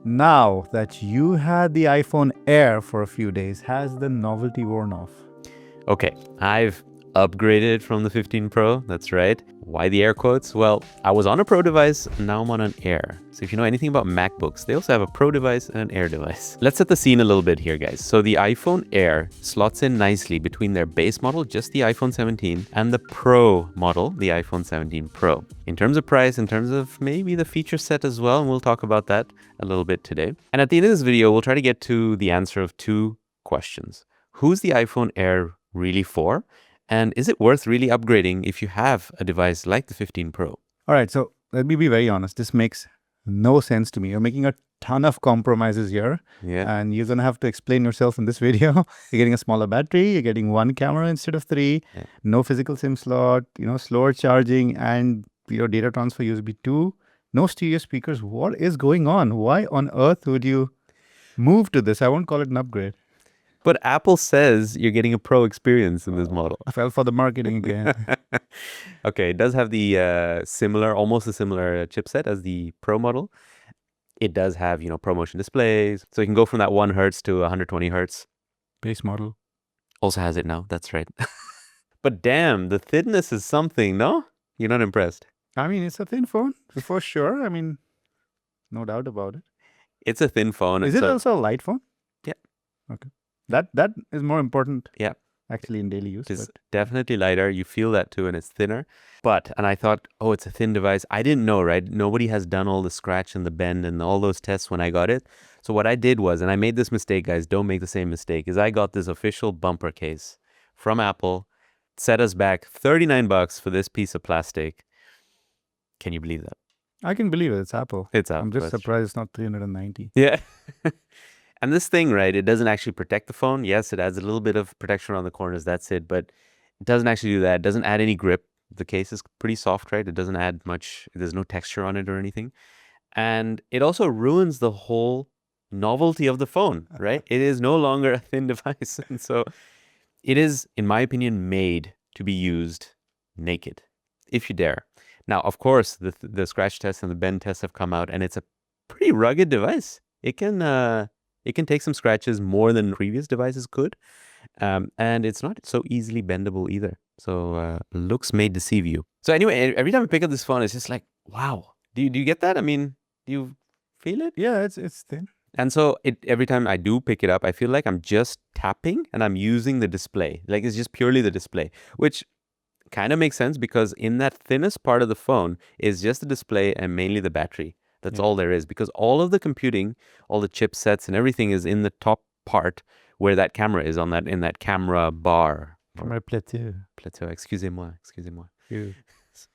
Now that you had the iPhone Air for a few days, has the novelty worn off? Okay, I've upgraded from the 15 Pro, that's right. Why the air quotes? Well, I was on a Pro device, and now I'm on an Air. So if you know anything about MacBooks, they also have a Pro device and an Air device. Let's set the scene a little bit here, guys. So the iPhone Air slots in nicely between their base model, just the iPhone 17, and the Pro model, the iPhone 17 Pro. In terms of price, in terms of maybe the feature set as well, and we'll talk about that a little bit today. And at the end of this video, we'll try to get to the answer of two questions. Who's the iPhone Air really for? And is it worth really upgrading if you have a device like the 15 Pro? All right, so let me be very honest. This makes no sense to me. You're making a ton of compromises here. Yeah. And you're going to have to explain yourself in this video. You're getting a smaller battery. You're getting one camera instead of three. Yeah. No physical SIM slot, slower charging, and data transfer USB 2. No stereo speakers. What is going on? Why on earth would you move to this? I won't call it an upgrade. But Apple says you're getting a pro experience in this model. I fell for the marketing again. Okay, it does have the almost a similar chipset as the Pro model. It does have, ProMotion displays. So you can go from that 1 hertz to 120 hertz. Base model. Also has it now, that's right. But damn, the thinness is something, no? You're not impressed? I mean, it's a thin phone, for sure. I mean, no doubt about it. It's a thin phone. Is it also a light phone? Yeah. Okay. That is more important. Yeah. Actually, in daily use. It's definitely lighter. You feel that too, and it's thinner. And I thought, oh, it's a thin device. I didn't know, right? Nobody has done all the scratch and the bend and all those tests when I got it. So what I did was, and I made this mistake, guys, don't make the same mistake, is I got this official bumper case from Apple, set us back $39 for this piece of plastic. Can you believe that? I can believe it. It's Apple. It's Apple. I'm just surprised it's not 390. Yeah. And this thing, right, it doesn't actually protect the phone. Yes, it adds a little bit of protection around the corners. That's it. But it doesn't actually do that. It doesn't add any grip. The case is pretty soft, right? It doesn't add much. There's no texture on it or anything. And it also ruins the whole novelty of the phone, right? It is no longer a thin device. And so it is, in my opinion, made to be used naked, if you dare. Now, of course, the scratch test and the bend tests have come out, and it's a pretty rugged device. It can take some scratches more than previous devices could. And it's not so easily bendable either. So looks may deceive you. So anyway, every time I pick up this phone, it's just like, wow. Do you get that? I mean, do you feel it? Yeah, it's thin. And so every time I do pick it up, I feel like I'm just tapping and I'm using the display. Like it's just purely the display, which kind of makes sense because in that thinnest part of the phone is just the display and mainly the battery. That's all there is, because all of the computing, all the chipsets and everything is in the top part where that camera is in that camera bar. Camera plateau. Plateau, excusez-moi.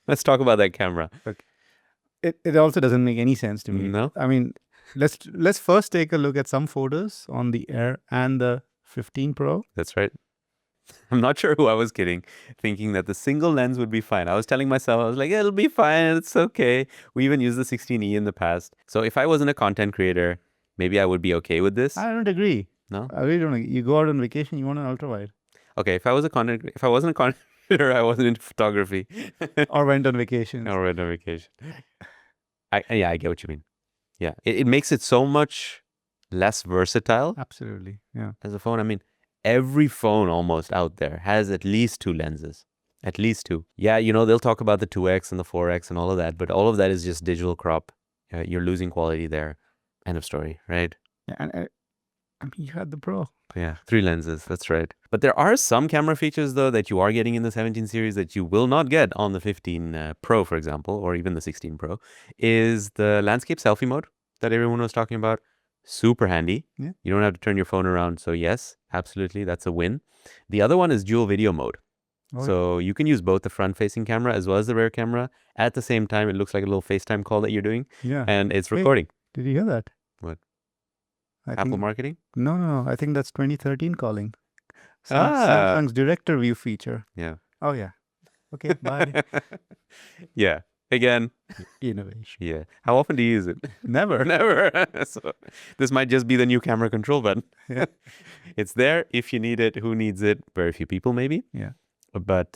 Let's talk about that camera. Okay. It also doesn't make any sense to me. No? I mean, let's first take a look at some photos on the Air and the 15 Pro. That's right. I'm not sure who I was kidding, thinking that the single lens would be fine. I was telling myself, I was like, it'll be fine. It's okay. We even used the 16E in the past. So if I wasn't a content creator, maybe I would be okay with this. I don't agree. No? I really don't agree. You go out on vacation, you want an ultra wide. Okay, if I wasn't a content creator, I wasn't into photography. Or went on vacation. Or went on vacation. I get what you mean. Yeah. It makes it so much less versatile. Absolutely. Yeah. As a phone. I mean, every phone almost out there has at least 2 lenses. At least 2. Yeah, they'll talk about the 2X and the 4X and all of that, but all of that is just digital crop. You're losing quality there. End of story, right? Yeah, and I mean, you had the Pro. Yeah, 3 lenses, that's right. But there are some camera features, though, that you are getting in the 17 series that you will not get on the 15 Pro, for example, or even the 16 Pro, is the landscape selfie mode that everyone was talking about. Super handy. Yeah. You don't have to turn your phone around. So yes, absolutely, that's a win. The other one is dual video mode. So you can use both the front-facing camera as well as the rear camera. At the same time, it looks like a little FaceTime call that you're doing. Yeah. And it's recording. Did you hear that? What? I Apple think, marketing? No. I think that's 2013 calling. Samsung's director view feature. Yeah. Oh, yeah. Okay, bye. Yeah. Again. Innovation. Yeah. How often do you use it? Never. Never. So this might just be the new camera control button. Yeah. It's there if you need it. Who needs it? Very few people, maybe. Yeah. But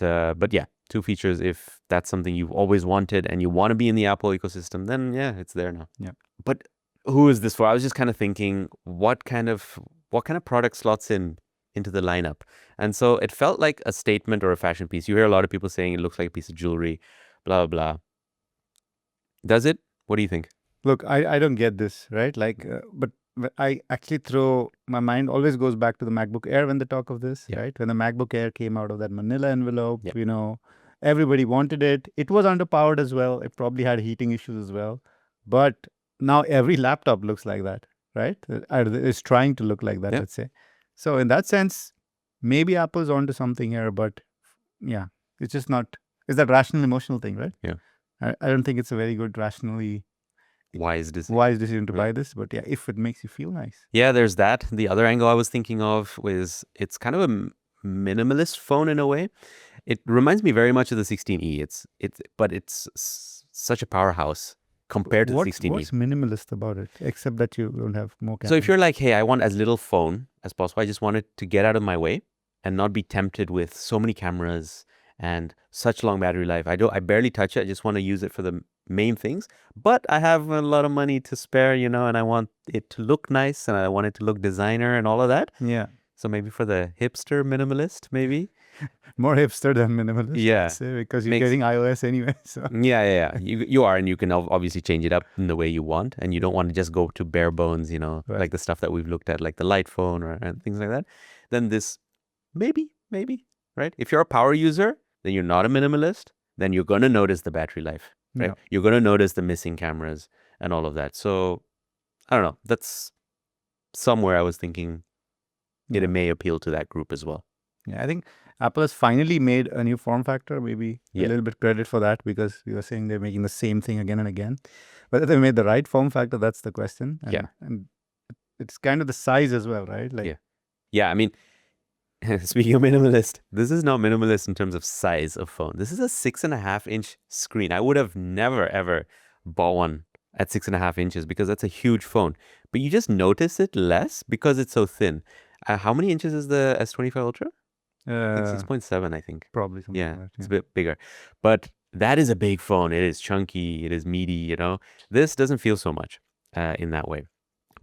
yeah, 2 features. If that's something you've always wanted and you want to be in the Apple ecosystem, then yeah, it's there now. Yeah. But who is this for? I was just kind of thinking, what kind of product slots into the lineup? And so it felt like a statement or a fashion piece. You hear a lot of people saying it looks like a piece of jewelry, blah, blah, blah. Does it? What do you think? Look, I don't get this, right? Like, but I actually my mind always goes back to the MacBook Air when they talk of this, Yeah. right? When the MacBook Air came out of that manila envelope, Yeah. everybody wanted it. It was underpowered as well. It probably had heating issues as well. But now every laptop looks like that, right? It's trying to look like that, Yeah. let's say. So in that sense, maybe Apple's onto something here, but yeah, it's just not. It's that rational emotional thing, right? Yeah. I don't think it's a very good rationally Wise decision to Right. buy this, but yeah, if it makes you feel nice. Yeah, there's that. The other angle I was thinking of was it's kind of a minimalist phone in a way. It reminds me very much of the 16E. But it's such a powerhouse compared to the 16E. What's minimalist about it, except that you don't have more So if cameras? you're like, hey, I want as little phone as possible, I just want it to get out of my way and not be tempted with so many cameras and such long battery life. I barely touch it. I just want to use it for the main things. But I have a lot of money to spare, and I want it to look nice and I want it to look designer and all of that. Yeah, So maybe for the hipster minimalist, maybe. more hipster than minimalist. Yeah. I'd say, because you're Makes- getting iOS anyway. So Yeah. You are, and you can obviously change it up in the way you want, and you don't want to just go to bare bones, Right. like the stuff that we've looked at, like the light phone and things like that. Then this, maybe, right? If you're a power user, then you're not a minimalist. Then you're gonna notice the battery life, right? Yeah. You're gonna notice the missing cameras and all of that. So I don't know. That's somewhere I was thinking it may appeal to that group as well. Yeah, I think Apple has finally made a new form factor. Maybe a little bit credit for that, because you were saying they're making the same thing again and again. Whether they made the right form factor, that's the question. And, and it's kind of the size as well, right? Like, Yeah. I mean, speaking of minimalist, this is not minimalist in terms of size of phone. This is a 6.5-inch screen. I would have never ever bought one at 6.5 inches because that's a huge phone. But you just notice it less because it's so thin. How many inches is the S25 Ultra? Like 6.7, I think. Probably something Yeah, like that. it's a bit bigger. But that is a big phone. It is chunky. It is meaty, This doesn't feel so much in that way.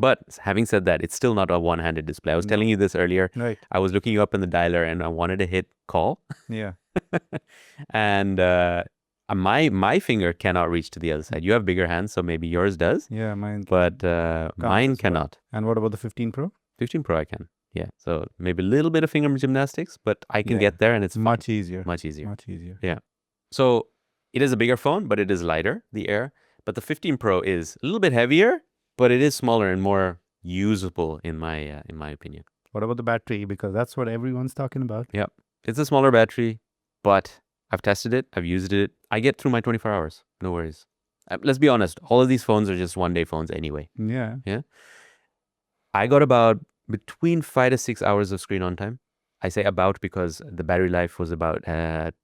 But having said that, it's still not a one-handed display. I was telling you this earlier. Right. I was looking you up in the dialer and I wanted to hit call. Yeah. And my finger cannot reach to the other side. You have bigger hands, so maybe yours does. Yeah, mine. But mine as well. cannot. And what about the 15 Pro? 15 Pro I can. Yeah. So maybe a little bit of finger gymnastics, but I can get there and it's much easier. Much easier. Much easier. Yeah. So it is a bigger phone, but it is lighter, the Air. But the 15 Pro is a little bit heavier, but it is smaller and more usable in my opinion. What about the battery? Because that's what everyone's talking about. Yep. It's a smaller battery, but I've tested it. I've used it. I get through my 24 hours. No worries. Let's be honest. All of these phones are just one-day phones anyway. Yeah. Yeah. I got about between 5 to 6 hours of screen on time. I say about because the battery life was about at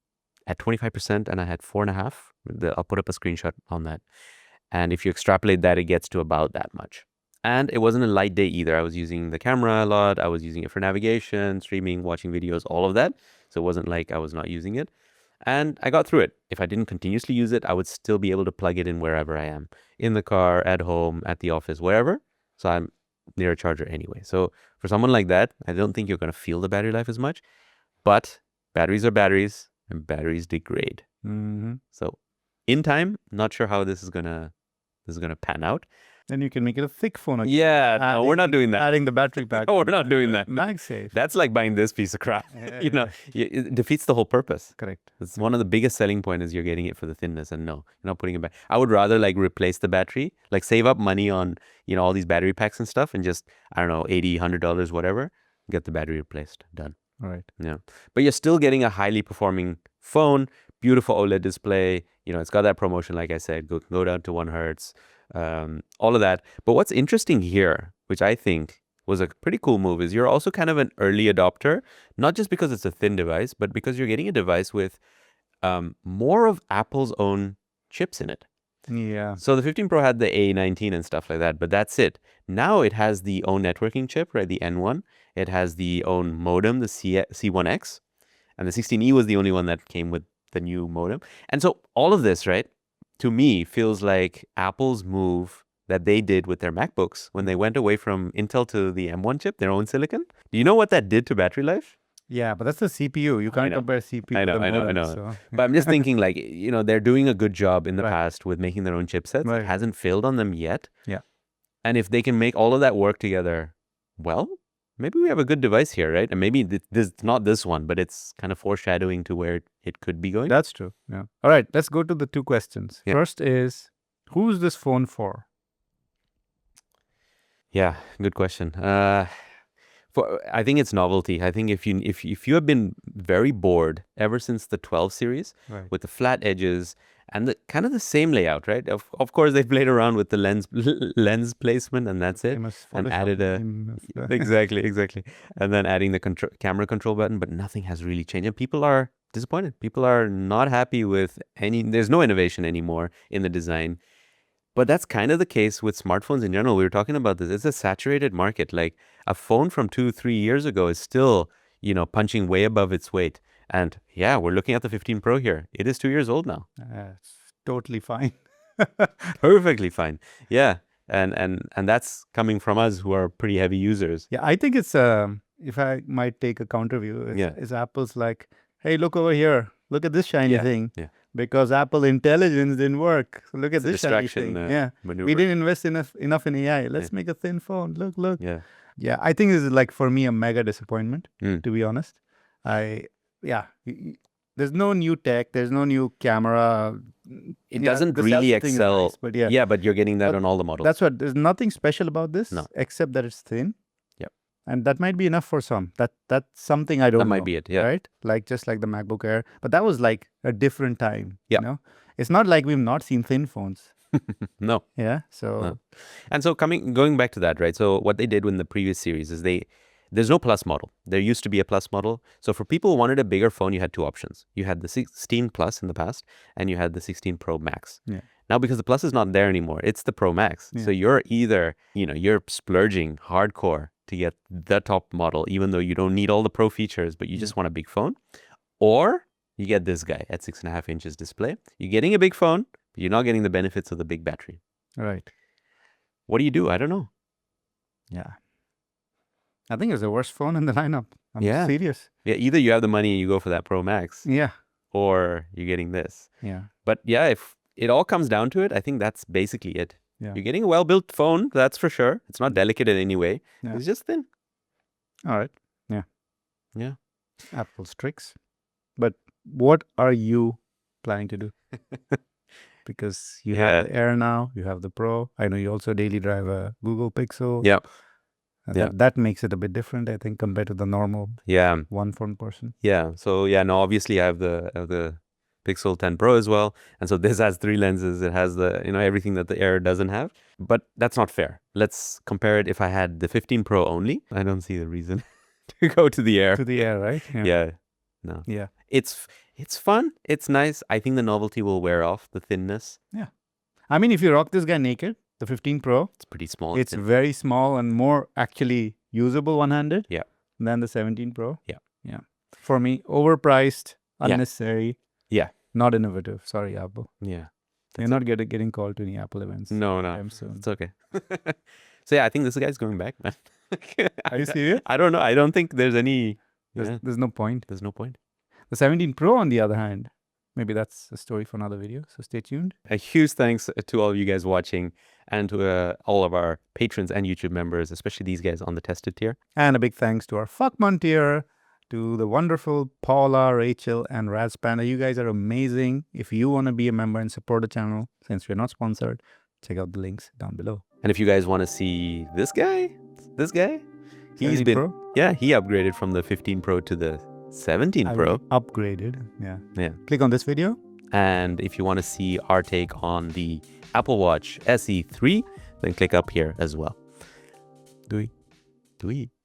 25% and I had 4.5. I'll put up a screenshot on that. And if you extrapolate that, it gets to about that much. And it wasn't a light day either. I was using the camera a lot. I was using it for navigation, streaming, watching videos, all of that. So it wasn't like I was not using it. And I got through it. If I didn't continuously use it, I would still be able to plug it in wherever I am. In the car, at home, at the office, wherever. So I'm near a charger anyway. So for someone like that, I don't think you're going to feel the battery life as much. But batteries are batteries and batteries degrade. Mm-hmm. So in time, not sure how this is gonna pan out. Then you can make it a thick phone again. Yeah, no, we're not doing that. Adding the battery pack. No, we're not doing that. MagSafe. That's like buying this piece of crap. It defeats the whole purpose. Correct. It's one of the biggest selling point is you're getting it for the thinness, and no, you're not putting it back. I would rather like replace the battery, like save up money on all these battery packs and stuff, and just I don't know $80, $100, whatever, get the battery replaced. Done. All right. Yeah, but you're still getting a highly performing phone, beautiful OLED display. It's got that promotion, like I said, go down to 1 hertz, all of that. But what's interesting here, which I think was a pretty cool move, is you're also kind of an early adopter, not just because it's a thin device, but because you're getting a device with more of Apple's own chips in it. Yeah. So the 15 Pro had the A19 and stuff like that, but that's it. Now it has the own networking chip, right? The N1. It has the own modem, the C1X. And the 16E was the only one that came with the new modem. And so all of this, right, to me feels like Apple's move that they did with their MacBooks when they went away from Intel to the M1 chip, their own silicon. Do you know what that did to battery life? Yeah, but that's the CPU. You can't compare CPU I know, with the modem. I know. So. But I'm just thinking, like, they're doing a good job in the past with making their own chipsets. Right. It hasn't failed on them yet. Yeah. And if they can make all of that work together, well, maybe we have a good device here, right? And maybe this not this one, but it's kind of foreshadowing to where it could be going. That's true. Yeah. All right, let's go to the two questions. Yeah. First is, who's this phone for? Yeah, good question. I think it's novelty. I think if you have been very bored ever since the 12 series with the flat edges and the kind of the same layout, right? Of course, they played around with the lens placement, and that's it. And added exactly, and then adding the camera control button, but nothing has really changed. And people are disappointed. People are not happy with there's no innovation anymore in the design. But that's kind of the case with smartphones in general. We were talking about this. It's a saturated market. Like a phone from 2-3 years ago is still, punching way above its weight. And yeah, we're looking at the 15 Pro here. It is 2 years old now. It's totally fine. Perfectly fine. Yeah. And that's coming from us who are pretty heavy users. Yeah, I think it's, if I might take a counter view, it's Apple's like, hey, look over here. Look at this shiny thing. Yeah. Because Apple Intelligence didn't work. So look at this shiny thing. Maneuver. We didn't invest enough in AI. Let's make a thin phone. Look. Yeah. I think this is like, for me, a mega disappointment, to be honest. There's no new tech. There's no new camera. It doesn't really excel. Nice, but but you're getting that on all the models. That's what. There's nothing special about this except that it's thin. And that might be enough for some. That's something I don't know. That might be it, yeah. Right? Like just like the MacBook Air. But that was like a different time. Yeah. It's not like we've not seen thin phones. No. Yeah. So. No. And so going back to that, right? So what they did in the previous series is there's no Plus model. There used to be a Plus model. So for people who wanted a bigger phone, you had two options. You had the 16 Plus in the past, and you had the 16 Pro Max. Yeah. Now, because the Plus is not there anymore, it's the Pro Max. Yeah. So you're either, you're splurging hardcore to get the top model, even though you don't need all the Pro features, but you just want a big phone. Or you get this guy at 6.5 inches display. You're getting a big phone, but you're not getting the benefits of the big battery. Right. What do? I don't know. Yeah. I think it's the worst phone in the lineup. I'm serious. Yeah, either you have the money and you go for that Pro Max. Yeah. Or you're getting this. Yeah. But yeah, if it all comes down to it, I think that's basically it. Yeah. You're getting a well-built phone, that's for sure. It's not delicate in any way. Yeah. It's just thin. All right. Yeah. Yeah. Apple's tricks. But what are you planning to do? Because you have the Air now, you have the Pro. I know you also daily drive a Google Pixel. Yeah. That makes it a bit different, I think, compared to the normal one phone person. Yeah. So obviously I have the Pixel 10 Pro as well. And so this has 3 lenses. It has the, everything that the Air doesn't have. But that's not fair. Let's compare it. If I had the 15 Pro only, I don't see the reason to go to the Air. To the Air, right? Yeah. No. Yeah. It's fun. It's nice. I think the novelty will wear off, the thinness. Yeah. I mean, if you rock this guy naked, the 15 Pro, it's pretty small. It's very small and more actually usable one-handed than the 17 Pro. Yeah. Yeah. For me, overpriced, unnecessary. Yeah. Not innovative. Sorry, Apple. Yeah. You're not getting called to any Apple events. No. It's okay. So I think this guy's going back, man. Are you serious? I don't know. I don't think there's any... There's no point. There's no point. The 17 Pro, on the other hand, maybe that's a story for another video. So stay tuned. A huge thanks to all of you guys watching and to all of our patrons and YouTube members, especially these guys on the tested tier. And a big thanks to our Fuckman tier, to the wonderful Paula, Rachel, and Raz Panda. You guys are amazing. If you want to be a member and support the channel, since we're not sponsored, check out the links down below. And if you guys want to see this guy, he's been Pro? He upgraded from the 15 Pro to the 17 Pro. Upgraded. Yeah. Yeah. Click on this video. And if you want to see our take on the Apple Watch SE 3, then click up here as well. Do we?